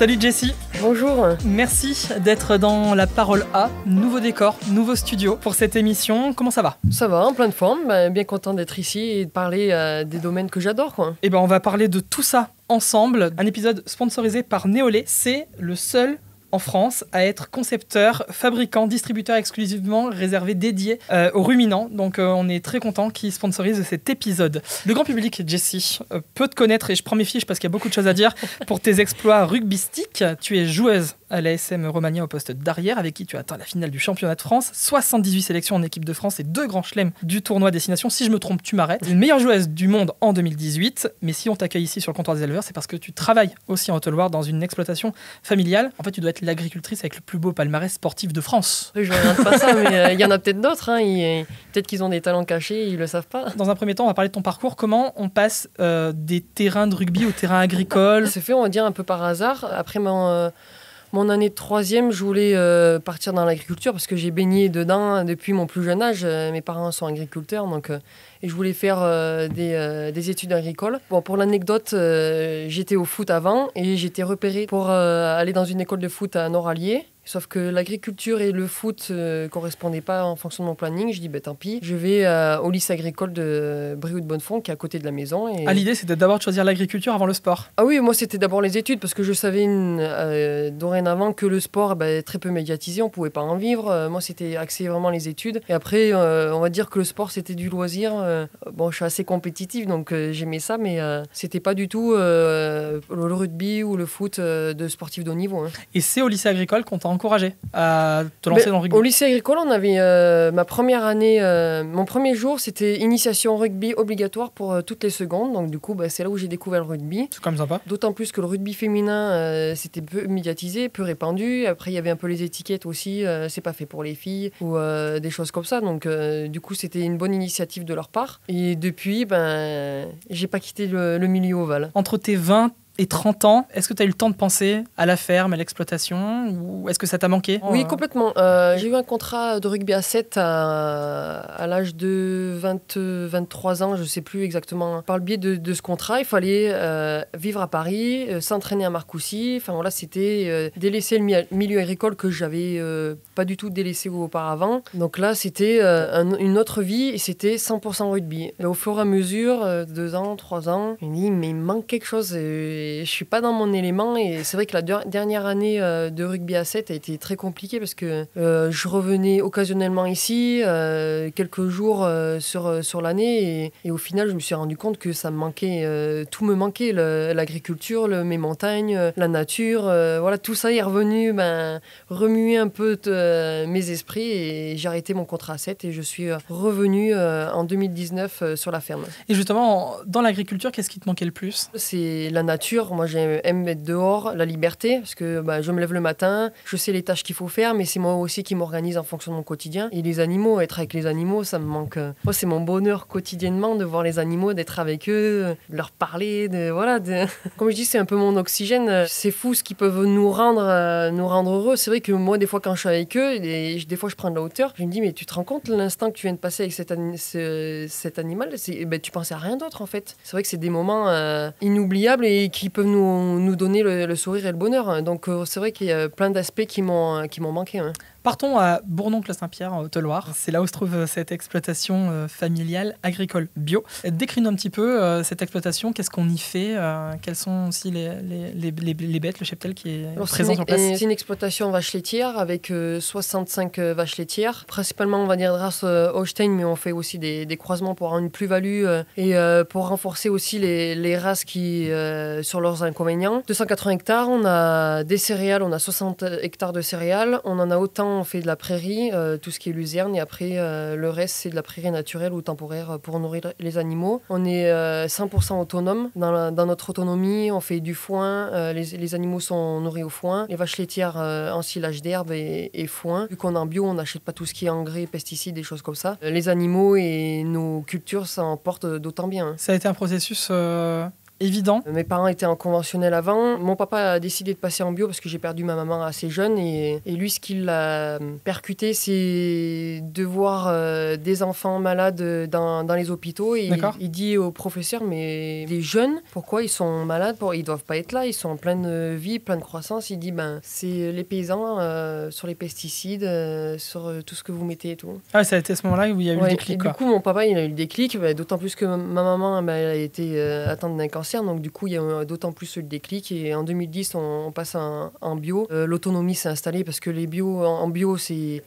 Salut Jessie. Bonjour. Merci d'être dans La Parole A, nouveau décor, nouveau studio pour cette émission. Comment ça va ? Ça va, en pleine forme, bien content d'être ici et de parler des domaines que j'adore, quoi. Eh ben, on va parler de tout ça ensemble. Un épisode sponsorisé par Néolé. C'est le seul en France à être concepteur, fabricant, distributeur exclusivement réservé, dédié aux ruminants. Donc on est très content qu'ils sponsorisent cet épisode. Le grand public, Jessie, peut te connaître, et je prends mes fiches parce qu'il y a beaucoup de choses à dire, pour tes exploits rugbystiques. Tu es joueuse à l'ASM Romagna au poste d'arrière, avec qui tu atteins la finale du championnat de France, 78 sélections en équipe de France et 2 grands chelems du tournoi Destination. Si je me trompe, tu m'arrêtes. Une meilleure joueuse du monde en 2018, mais si on t'accueille ici sur le comptoir des éleveurs, c'est parce que tu travailles aussi en Haute-Loire dans une exploitation familiale. En fait, tu dois être l'agricultrice avec le plus beau palmarès sportif de France. Je regarde pas ça, mais il y en a peut-être d'autres. Peut-être qu'ils ont des talents cachés, ils le savent pas. Dans un premier temps, on va parler de ton parcours. Comment on passe des terrains de rugby aux terrains agricoles ? C'est fait, on va dire, un peu par hasard. Après mon année de troisième, je voulais partir dans l'agriculture parce que j'ai baigné dedans depuis mon plus jeune âge. Mes parents sont agriculteurs, et je voulais faire des études agricoles. Bon, pour l'anecdote, j'étais au foot avant et j'étais repérée pour aller dans une école de foot à Nord-Allier. Sauf que l'agriculture et le foot ne correspondaient pas en fonction de mon planning. Je dis, tant pis, je vais au lycée agricole de Brioude-Bonnefond, qui est à côté de la maison. Et... Ah, l'idée, c'était d'abord de choisir l'agriculture avant le sport. Ah oui, moi, c'était d'abord les études, parce que je savais dorénavant que le sport est très peu médiatisé, on ne pouvait pas en vivre. Moi, c'était axé vraiment les études. Et après, on va dire que le sport, c'était du loisir. Bon, je suis assez compétitive, donc j'aimais ça, mais c'était pas du tout le rugby ou le foot de sportif de haut niveau. Et c'est au lycée agricole qu'on t'a encouragé à te lancer dans le rugby. Au lycée agricole, on avait ma première année, mon premier jour, c'était initiation rugby obligatoire pour toutes les secondes. Donc du coup, c'est là où j'ai découvert le rugby. C'est quand même sympa. D'autant plus que le rugby féminin, c'était peu médiatisé, peu répandu. Après, il y avait un peu les étiquettes aussi, c'est pas fait pour les filles ou des choses comme ça. Donc du coup, c'était une bonne initiative de leur part. Et depuis, j'ai pas quitté le milieu ovale. Entre tes 20 et 30 ans, est-ce que tu as eu le temps de penser à la ferme, à l'exploitation, ou est-ce que ça t'a manqué ? Oui, complètement. J'ai eu un contrat de rugby à 7 à l'âge de 23 ans, je ne sais plus exactement. Par le biais de ce contrat, il fallait vivre à Paris, s'entraîner à Marcoussis. Enfin voilà, c'était délaisser le milieu agricole que j'avais pas du tout délaissé auparavant. Donc là, c'était une autre vie et c'était 100% rugby. Et au fur et à mesure, 2 ans, 3 ans, je me dis, mais il manque quelque chose. Je suis pas dans mon élément et c'est vrai que la dernière année de rugby à 7 a été très compliquée parce que je revenais occasionnellement ici quelques jours sur l'année et au final je me suis rendu compte que ça me manquait, tout me manquait, l'agriculture, mes montagnes, la nature, voilà, tout ça est revenu remuer un peu mes esprits et j'ai arrêté mon contrat à 7 et je suis revenu en 2019 sur la ferme. Et justement, dans l'agriculture, qu'est-ce qui te manquait le plus ? C'est la nature. Moi, j'aime être dehors, la liberté, parce que je me lève le matin, je sais les tâches qu'il faut faire, mais c'est moi aussi qui m'organise en fonction de mon quotidien. Et les animaux, être avec les animaux, ça me manque. Moi, c'est mon bonheur quotidiennement de voir les animaux, d'être avec eux, de leur parler, Comme je dis, c'est un peu mon oxygène. C'est fou ce qu'ils peuvent nous rendre heureux. C'est vrai que moi, des fois, quand je suis avec eux, des fois, je prends de la hauteur, je me dis, mais tu te rends compte l'instant que tu viens de passer avec cet animal, tu pensais à rien d'autre, en fait. C'est vrai que c'est des moments inoubliables et qui peuvent nous donner le sourire et le bonheur. Donc c'est vrai qu'il y a plein d'aspects qui m'ont manqué. Partons à Bourdoncle-Saint-Pierre, en Haute-Loire. C'est là où se trouve cette exploitation familiale agricole bio. Décris-nous un petit peu cette exploitation. Qu'est-ce qu'on y fait ? Quelles sont aussi les bêtes, le cheptel qui est présent sur place ? C'est une exploitation vache laitière avec 65 vaches laitières. Principalement, on va dire de race Holstein, mais on fait aussi des croisements pour avoir une plus-value et pour renforcer aussi les races qui sur leurs inconvénients. 280 hectares, on a des céréales, on a 60 hectares de céréales. On en a autant on fait de la prairie, tout ce qui est luzerne, et après le reste c'est de la prairie naturelle ou temporaire pour nourrir les animaux. On est 100% autonome. Dans notre autonomie, on fait du foin, les animaux sont nourris au foin, les vaches laitières en silage d'herbe et foin. Vu qu'on est en bio, on n'achète pas tout ce qui est engrais, pesticides, des choses comme ça. Les animaux et nos cultures s'en portent d'autant bien. Ça a été un processus évident. Mes parents étaient en conventionnel avant. Mon papa a décidé de passer en bio parce que j'ai perdu ma maman assez jeune. Et lui, ce qui l'a percuté, c'est de voir des enfants malades dans les hôpitaux. Et il dit au professeur, mais les jeunes, pourquoi ils sont malades? Ils doivent pas être là, ils sont en pleine vie, pleine croissance. Il dit, c'est les paysans sur les pesticides, sur tout ce que vous mettez et tout. Ah, ça a été à ce moment-là où il y a eu le déclic. Et du coup, mon papa, il a eu le déclic, d'autant plus que ma maman, elle a été atteinte d'un cancer. Donc du coup, il y a d'autant plus le déclic. Et en 2010, on passe en bio. L'autonomie s'est installée parce que en bio,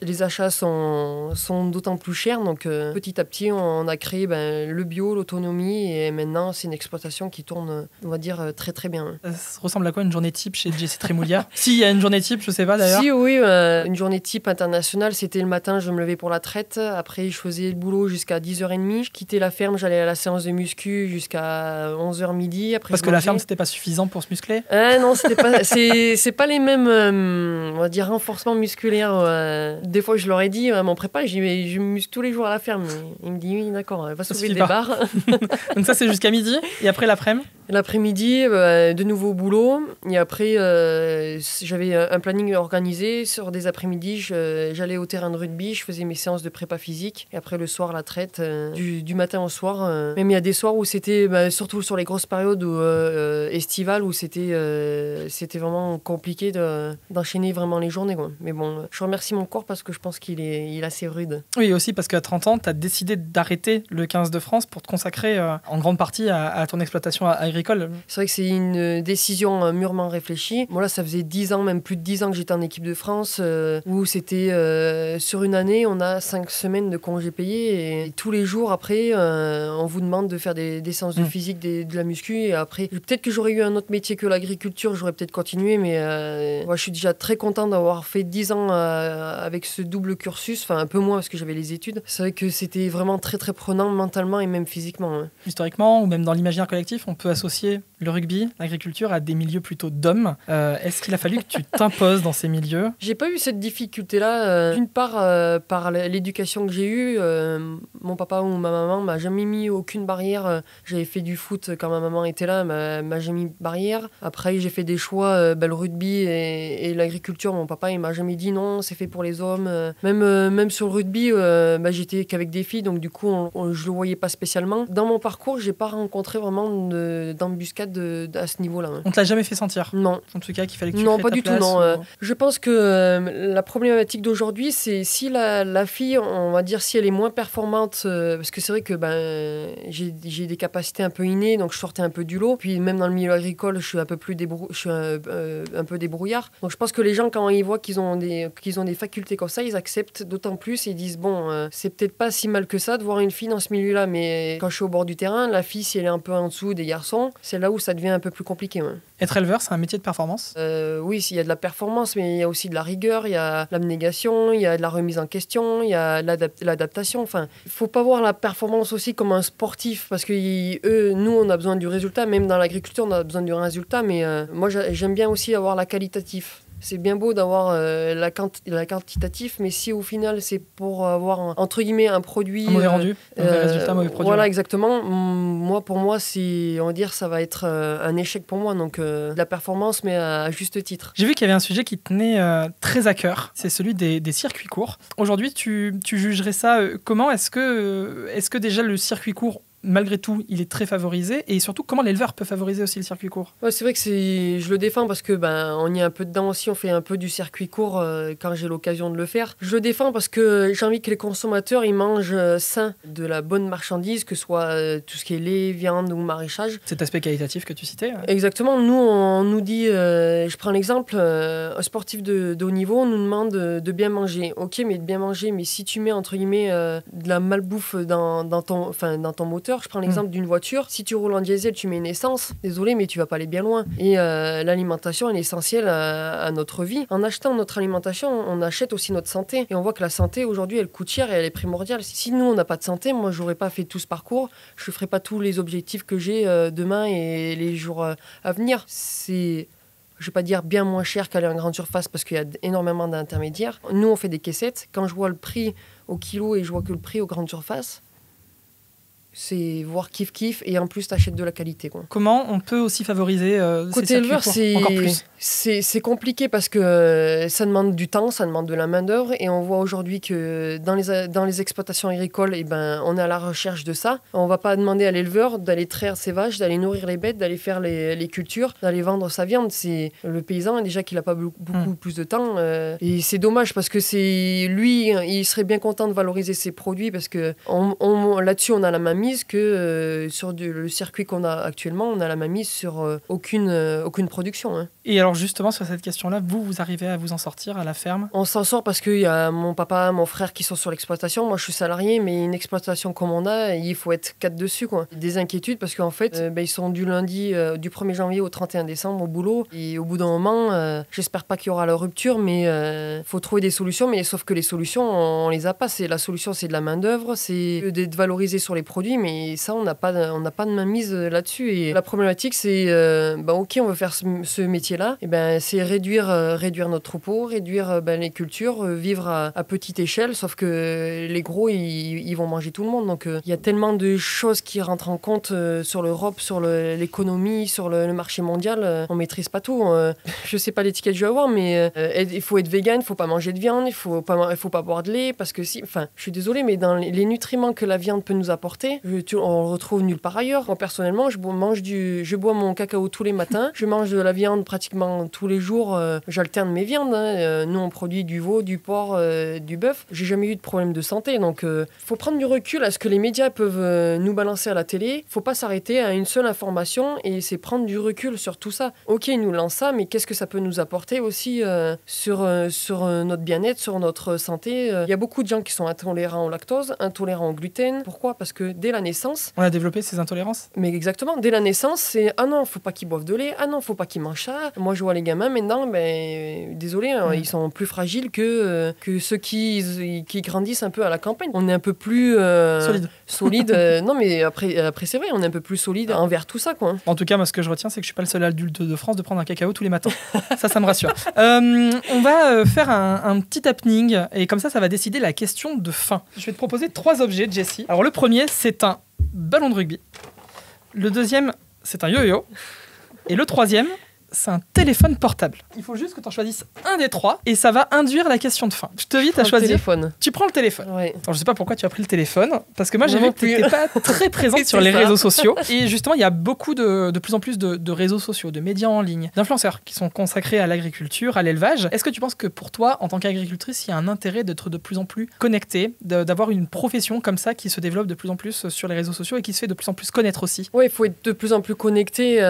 les achats sont d'autant plus chers. Donc petit à petit, on a créé le bio, l'autonomie. Et maintenant, c'est une exploitation qui tourne, on va dire, très très bien. Ça ressemble à quoi une journée type chez Jessie Trémoulière? S'il y a une journée type, je sais pas d'ailleurs. Si, oui, une journée type internationale, c'était le matin, je me levais pour la traite. Après, je faisais le boulot jusqu'à 10h30. Je quittais la ferme, j'allais à la séance de muscu jusqu'à 11h midi. Après, parce que la ferme, c'était pas suffisant pour se muscler? Non, c'était pas, c'est pas les mêmes, on va dire, renforcements musculaires. Des fois, je leur ai dit, mon prépa, je me muscle tous les jours à la ferme. Il me dit, oui, d'accord, va soulever des barres. Donc ça, c'est jusqu'à midi. Et après, l'après-midi? L'après-midi, de nouveau au boulot. Et après, j'avais un planning organisé. Sur des après-midi, j'allais au terrain de rugby, je faisais mes séances de prépa physique. Et après, le soir, la traite, du matin au soir. Même il y a des soirs où c'était, surtout sur les grosses périodes estivales, où c'était vraiment compliqué d'enchaîner vraiment les journées, quoi. Mais bon, je remercie mon corps parce que je pense qu'il est assez rude. Oui, aussi parce qu'à 30 ans, tu as décidé d'arrêter le 15 de France pour te consacrer en grande partie à ton exploitation agricole. C'est vrai que c'est une décision mûrement réfléchie. Moi, là, ça faisait 10 ans, même plus de 10 ans que j'étais en équipe de France, où c'était sur une année, on a 5 semaines de congés payés. Et tous les jours, après, on vous demande de faire des séances de physique, de la muscu. Et après, peut-être que j'aurais eu un autre métier que l'agriculture, j'aurais peut-être continué. Mais moi, je suis déjà très content d'avoir fait 10 ans avec ce double cursus. Enfin, un peu moins parce que j'avais les études. C'est vrai que c'était vraiment très, très prenant mentalement et même physiquement. Hein. Historiquement, ou même dans l'imaginaire collectif, on peut associer le rugby, l'agriculture à des milieux plutôt d'hommes. Est-ce qu'il a fallu que tu t'imposes dans ces milieux? J'ai pas eu cette difficulté-là. D'une part, par l'éducation que j'ai eue, mon papa ou ma maman m'a jamais mis aucune barrière. J'avais fait du foot quand ma maman était là, m'a jamais mis de barrière. Après, j'ai fait des choix, le rugby et l'agriculture. Mon papa, il m'a jamais dit non, c'est fait pour les hommes. Même sur le rugby, j'étais qu'avec des filles, donc du coup, je le voyais pas spécialement. Dans mon parcours, j'ai pas rencontré vraiment d'embuscade à ce niveau-là. Hein. On te l'a jamais fait sentir? Non. En tout cas, qu'il fallait que tu non, crées pas ta du place, tout, non. Je pense que la problématique d'aujourd'hui, c'est si la fille, on va dire, si elle est moins performante, parce que c'est vrai que j'ai des capacités un peu innées, donc je sortais un peu du lot. Puis même dans le milieu agricole, je suis un peu plus un peu débrouillard. Donc je pense que les gens, quand ils voient qu'ils ont des facultés comme ça, ils acceptent d'autant plus et ils disent bon, c'est peut-être pas si mal que ça de voir une fille dans ce milieu-là, mais quand je suis au bord du terrain, la fille, si elle est un peu en dessous des garçons, c'est là où ça devient un peu plus compliqué. Ouais. Être éleveur, c'est un métier de performance? Oui, il y a de la performance, mais il y a aussi de la rigueur, il y a l'abnégation, il y a de la remise en question, il y a l'adaptation. Enfin, il ne faut pas voir la performance aussi comme un sportif, parce que nous, on a besoin du résultat. Même dans l'agriculture, on a besoin du résultat, mais moi, j'aime bien aussi avoir la qualitative. C'est bien beau d'avoir la quantitatif, mais si au final c'est pour avoir entre guillemets un produit, un mauvais rendu, un mauvais résultat, un mauvais produit. Voilà, exactement. Pour moi, on va dire, ça va être un échec pour moi. Donc la performance, mais à juste titre. J'ai vu qu'il y avait un sujet qui tenait très à cœur, c'est celui des circuits courts. Aujourd'hui, tu jugerais ça comment? Est-ce que déjà le circuit court, malgré tout, il est très favorisé, et surtout comment l'éleveur peut favoriser aussi le circuit court? Ouais, c'est vrai que je le défends parce que on y est un peu dedans aussi, on fait un peu du circuit court quand j'ai l'occasion de le faire. Je le défends parce que j'ai envie que les consommateurs ils mangent sain, de la bonne marchandise, que ce soit tout ce qui est lait, viande ou maraîchage. Cet aspect qualitatif que tu citais. Ouais. Exactement. Nous, on nous dit, je prends l'exemple, un sportif de haut niveau, on nous demande de bien manger. Ok, mais de bien manger, mais si tu mets entre guillemets de la malbouffe dans ton moteur. Je prends l'exemple d'une voiture. Si tu roules en diesel, tu mets une essence. Désolé, mais tu vas pas aller bien loin. Et l'alimentation, elle est essentielle à notre vie. En achetant notre alimentation, on achète aussi notre santé. Et on voit que la santé, aujourd'hui, elle coûte cher et elle est primordiale. Si nous, on n'a pas de santé, moi, j'aurais pas fait tout ce parcours. Je ferais pas tous les objectifs que j'ai demain et les jours à venir. C'est... Je ne vais pas dire bien moins cher qu'aller en grande surface parce qu'il y a énormément d'intermédiaires. Nous, on fait des caissettes. Quand je vois le prix au kilo et je vois que le prix aux grandes surfaces, C'est voir kiff et en plus t'achètes de la qualité, quoi. Comment on peut aussi favoriser côté éleveur, encore plus? C'est compliqué parce que ça demande du temps, ça demande de la main-d'œuvre et on voit aujourd'hui que dans les exploitations agricoles, on est à la recherche de ça. On va pas demander à l'éleveur d'aller traire ses vaches, d'aller nourrir les bêtes, d'aller faire les cultures, d'aller vendre sa viande. C'est le paysan déjà qu'il a pas beaucoup plus de temps et c'est dommage parce que lui, il serait bien content de valoriser ses produits parce que là-dessus on a la main mise que sur le circuit qu'on a actuellement, on a la main mise sur aucune production. Hein. Et alors justement sur cette question-là, vous arrivez à vous en sortir à la ferme? On s'en sort parce qu'il y a mon papa, mon frère qui sont sur l'exploitation. Moi je suis salarié, mais une exploitation comme on a, il faut être 4 dessus, quoi. Des inquiétudes parce qu'en fait ils sont du lundi du 1er janvier au 31 décembre au boulot et au bout d'un moment, j'espère pas qu'il y aura la rupture, mais faut trouver des solutions, mais sauf que les solutions on les a pas. La solution c'est de la main d'œuvre, c'est d'être valorisé sur les produits, mais ça on n'a pas de main mise là-dessus. Et la problématique c'est ok, on veut faire ce métier-là, et c'est réduire notre troupeau, réduire les cultures, vivre à petite échelle, sauf que les gros ils vont manger tout le monde. Donc il y a tellement de choses qui rentrent en compte sur l'Europe, sur l'économie, sur le marché mondial, on maîtrise pas tout. Je sais pas l'étiquette que je vais avoir, mais il faut être vegan, il faut pas manger de viande, il faut pas boire de lait, parce que je suis désolée, mais dans les nutriments que la viande peut nous apporter, on le retrouve nulle part ailleurs. Moi, personnellement, je bois mon cacao tous les matins, je mange de la viande pratiquement tous les jours, j'alterne mes viandes. Nous, on produit du veau, du porc, du bœuf. J'ai jamais eu de problème de santé, donc faut prendre du recul à ce que les médias peuvent nous balancer à la télé. Faut pas s'arrêter à une seule information et c'est prendre du recul sur tout ça. Ok, ils nous lancent ça, mais qu'est-ce que ça peut nous apporter aussi sur notre bien-être, sur notre santé? Il y a beaucoup de gens qui sont intolérants au lactose, intolérants au gluten. Pourquoi? Parce que dès la naissance... On a développé ces intolérances? Mais exactement, dès la naissance, c'est « Ah non, faut pas qu'ils boivent de lait, ah non, faut pas qu'ils mangent ça. » Moi, je vois les gamins maintenant, désolé, ils sont plus fragiles que ceux qui grandissent un peu à la campagne. On est un peu plus... solide. Non, mais après c'est vrai, on est un peu plus solide envers tout ça, quoi. En tout cas, moi, ce que je retiens, c'est que je suis pas le seul adulte de France de prendre un cacao tous les matins. Ça me rassure. On va faire un petit happening et comme ça va décider la question de fin. Je vais te proposer 3 objets, Jessie. Alors, le premier, c'est un ballon de rugby. Le deuxième, c'est un yo-yo. Et le troisième, c'est un téléphone portable. Il faut juste que tu en choisisses un des 3 et ça va induire la question de fin. Je t'invite à choisir. Tu prends le téléphone. Ouais. Alors, je sais pas pourquoi tu as pris le téléphone, parce que moi j'ai vu que tu n'étais pas très présente sur les réseaux sociaux. Et justement, il y a beaucoup de plus en plus de réseaux sociaux, de médias en ligne, d'influenceurs qui sont consacrés à l'agriculture, à l'élevage. Est-ce que tu penses que pour toi, en tant qu'agricultrice, il y a un intérêt d'être de plus en plus connectée, d'avoir une profession comme ça qui se développe de plus en plus sur les réseaux sociaux et qui se fait de plus en plus connaître aussi? Oui, il faut être de plus en plus connecté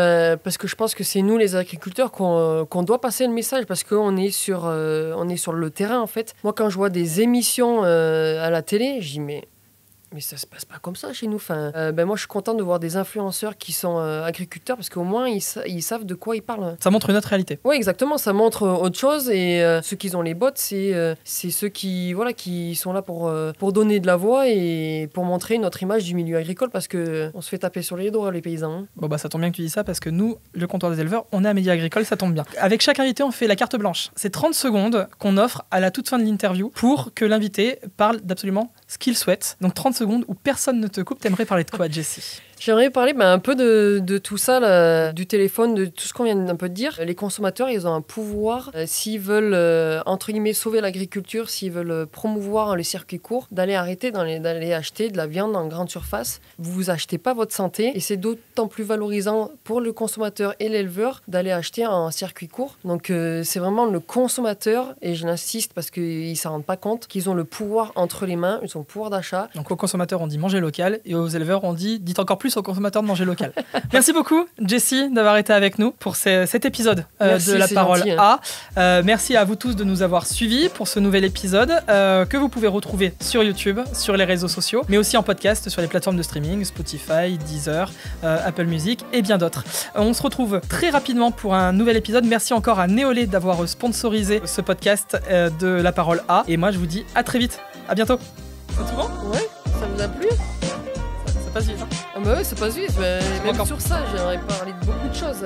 parce que je pense que c'est nous les agriculteurs qu'on doit passer le message parce qu'on est sur le terrain en fait. Moi quand je vois des émissions à la télé, je dis mais ça se passe pas comme ça chez nous. Moi, je suis contente de voir des influenceurs qui sont agriculteurs parce qu'au moins, ils savent de quoi ils parlent. Ça montre une autre réalité. Oui, exactement. Ça montre autre chose. Et ceux qui ont les bottes, c'est ceux qui sont là pour donner de la voix et pour montrer notre image du milieu agricole parce qu'on se fait taper sur les doigts, les paysans. Hein. Bon, ça tombe bien que tu dis ça parce que nous, le comptoir des éleveurs, on est un média agricole, ça tombe bien. Avec chaque invité, on fait la carte blanche. C'est 30 secondes qu'on offre à la toute fin de l'interview pour que l'invité parle d'absolument ce qu'il souhaite. Donc 30 secondes où personne ne te coupe. T'aimerais parler de quoi, Jessie ? J'aimerais parler un peu de tout ça, là, du téléphone, de tout ce qu'on vient d'un peu de dire. Les consommateurs, ils ont un pouvoir, s'ils veulent, entre guillemets, sauver l'agriculture, s'ils veulent promouvoir les circuits courts, d'aller d'aller acheter de la viande en grande surface. Vous achetez pas votre santé et c'est d'autant plus valorisant pour le consommateur et l'éleveur d'aller acheter en circuit court. Donc c'est vraiment le consommateur, et je l'insiste parce qu'ils ne s'en rendent pas compte, qu'ils ont le pouvoir entre les mains, ils ont le pouvoir d'achat. Donc aux consommateurs, on dit manger local et aux éleveurs, on dit dites encore plus aux consommateurs de manger local. Merci beaucoup, Jessie, d'avoir été avec nous pour cet épisode de La Parole gentil, A. Merci à vous tous de nous avoir suivis pour ce nouvel épisode que vous pouvez retrouver sur YouTube, sur les réseaux sociaux, mais aussi en podcast sur les plateformes de streaming, Spotify, Deezer, Apple Music et bien d'autres. On se retrouve très rapidement pour un nouvel épisode. Merci encore à Néolé d'avoir sponsorisé ce podcast de La Parole A. Et moi, je vous dis à très vite. À bientôt. C'est tout bon ? Ouais, ça vous a plu ? Ça passe vite, hein ? Ah bah ouais, ça passe vite. Même sur ça, j'aimerais parler de beaucoup de choses.